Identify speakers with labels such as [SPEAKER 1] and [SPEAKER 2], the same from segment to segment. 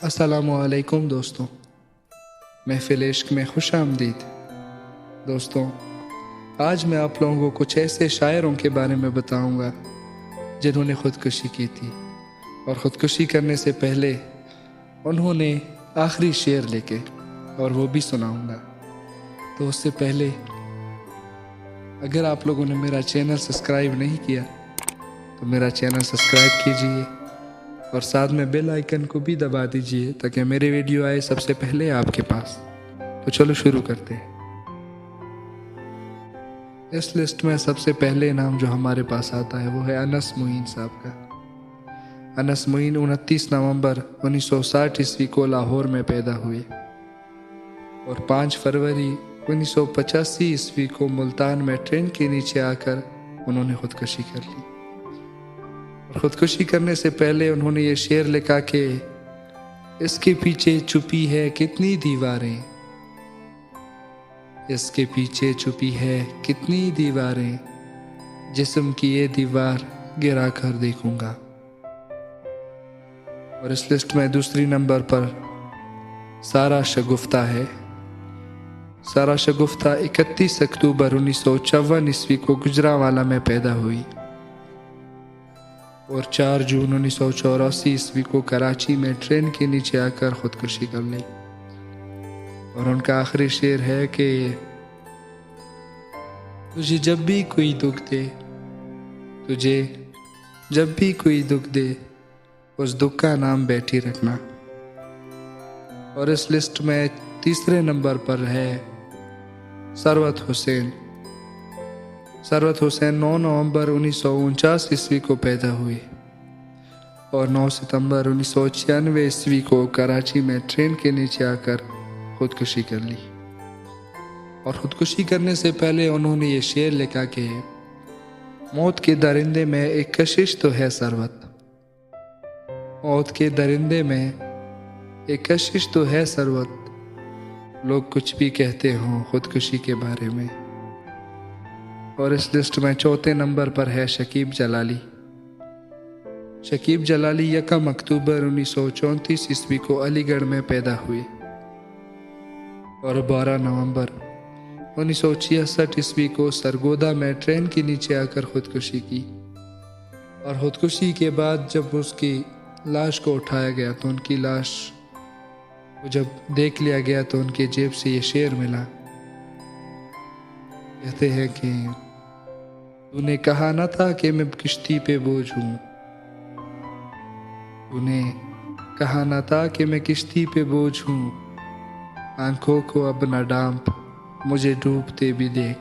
[SPEAKER 1] अस्सलामुअलैकुम दोस्तों, महफ़िल इश्क में खुश आमदीद। दोस्तों, आज मैं आप लोगों को कुछ ऐसे शायरों के बारे में बताऊंगा जिन्होंने ख़ुदकुशी की थी और ख़ुदकुशी करने से पहले उन्होंने आखिरी शेर लिखे और वो भी सुनाऊंगा। तो उससे पहले अगर आप लोगों ने मेरा चैनल सब्सक्राइब नहीं किया तो मेरा चैनल सब्सक्राइब कीजिए और साथ में बेल आइकन को भी दबा दीजिए ताकि मेरे वीडियो आए सबसे पहले आपके पास। तो चलो शुरू करते हैं। इस लिस्ट में सबसे पहले नाम जो हमारे पास आता है वो है अनस मुईन साहब का। अनस मुईन 29 नवंबर 1960 ईस्वी को लाहौर में पैदा हुए और 5 फरवरी 1985 ईस्वी को मुल्तान में ट्रेन के नीचे आकर उन्होंने खुदकुशी कर ली। खुदकुशी करने से पहले उन्होंने ये शेर लिखा कि इसके पीछे छुपी है कितनी दीवारें, इसके पीछे छुपी है कितनी दीवारें, जिस्म की ये दीवार गिरा कर देखूंगा। और इस लिस्ट में दूसरी नंबर पर सारा शगुफ्ता है। सारा शगुफ्ता 31 अक्टूबर 1954 ईस्वी को गुजरांवाला में पैदा हुई और 4 जून 1984 ईस्वी को कराची में ट्रेन के नीचे आकर खुदकुशी कर ली। और उनका आखिरी शेर है कि तुझे जब भी कोई दुख दे, तुझे जब भी कोई दुख दे, उस दुख का नाम बैठी रखना। और इस लिस्ट में तीसरे नंबर पर है सरवत हुसैन। सरवत हुसैन 9 नवंबर 1949 ईस्वी को पैदा हुए और 9 सितंबर 1996 ईस्वी को कराची में ट्रेन के नीचे आकर खुदकुशी कर ली। और खुदकुशी करने से पहले उन्होंने ये शेर लिखा कि मौत के दरिंदे में एक कशिश तो है सरवत, मौत के दरिंदे में एक कशिश तो है सरवत, लोग कुछ भी कहते हों खुदकुशी के बारे में। और इस लिस्ट में चौथे नंबर पर है शकीब जलाली। शकीब जलाली 1 अक्टूबर 1934 ईस्वी को अलीगढ़ में पैदा हुए और 12 नवंबर 1966 ईस्वी को सरगोदा में ट्रेन के नीचे आकर खुदकुशी की। और खुदकुशी के बाद जब उसकी लाश को उठाया गया तो उनकी लाश को जब देख लिया गया तो उनके जेब से ये शेर मिला। कहते हैं कि तूने कहा न था कि मैं किश्ती पे बोझ हूँ, तूने कहा न था कि मैं किश्ती पे बोझ हूँ, आंखों को अब न डांप, मुझे डूबते भी देख।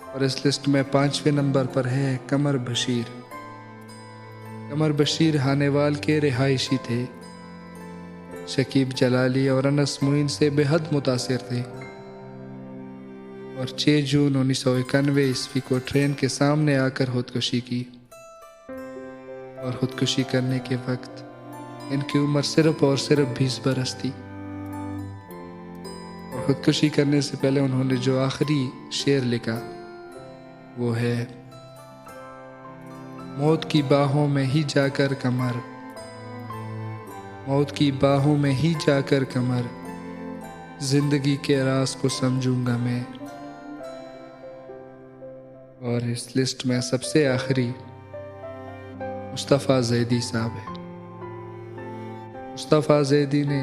[SPEAKER 1] और इस लिस्ट में 5वें नंबर पर है कमर बशीर। कमर बशीर हानेवाल के रिहायशी थे। शकीब जलाली और अनस मुईन से बेहद मुतासिर थे और 6 जून 1991 ईस्वी को ट्रेन के सामने आकर खुदकुशी की। और खुदकुशी करने के वक्त इनकी उम्र सिर्फ और सिर्फ 20 बरस थी। और खुदकुशी करने से पहले उन्होंने जो आखिरी शेर लिखा वो है मौत की बाहों में ही जाकर कमर, मौत की बाहों में ही जाकर कमर, जिंदगी के राज को समझूंगा मैं। और इस लिस्ट में सबसे आखिरी मुस्तफ़ा ज़ैदी साहब है। मुस्तफ़ा ज़ैदी ने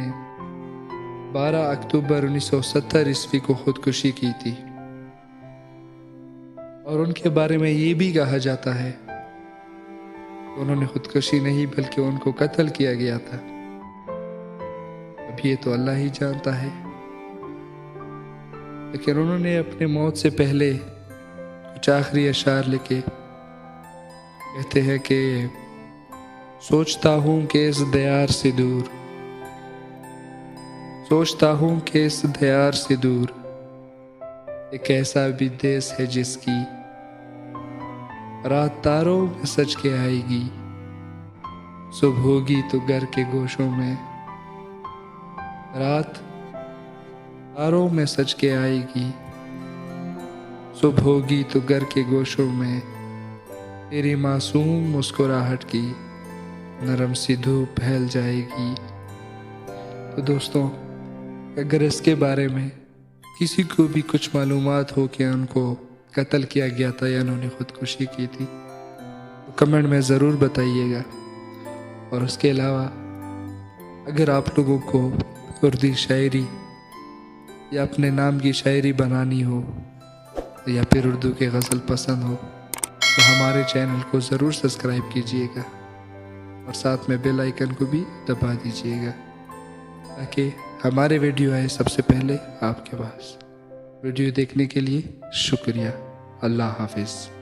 [SPEAKER 1] 12 अक्टूबर 1970 ईस्वी को खुदकुशी की थी और उनके बारे में ये भी कहा जाता है कि उन्होंने खुदकुशी नहीं बल्कि उनको कत्ल किया गया था। अब ये तो अल्लाह ही जानता है, लेकिन उन्होंने अपने मौत से पहले कुछ आखिरी अशार लिखे। कहते हैं कि सोचता हूँ कि इस दयार से दूर, सोचता हूँ कि इस दयार से दूर एक ऐसा भी देश है जिसकी रात तारों में सज के आएगी, सुबह होगी तो घर के गोशों में, रात तारों में सज के आएगी, सुबह होगी तो घर के गोशों में तेरी मासूम मुस्कुराहट की नरम सी धूप फैल जाएगी। तो दोस्तों, अगर इसके बारे में किसी को भी कुछ मालूमात हो कि उनको कत्ल किया गया था या उन्होंने खुदकुशी की थी, तो कमेंट में ज़रूर बताइएगा। और उसके अलावा अगर आप लोगों को उर्दू शायरी या अपने नाम की शायरी बनानी हो या फिर उर्दू की गज़ल पसंद हो, तो हमारे चैनल को ज़रूर सब्सक्राइब कीजिएगा और साथ में बेल आइकन को भी दबा दीजिएगा ताकि हमारे वीडियो आए सबसे पहले आपके पास। वीडियो देखने के लिए शुक्रिया। अल्लाह हाफिज़।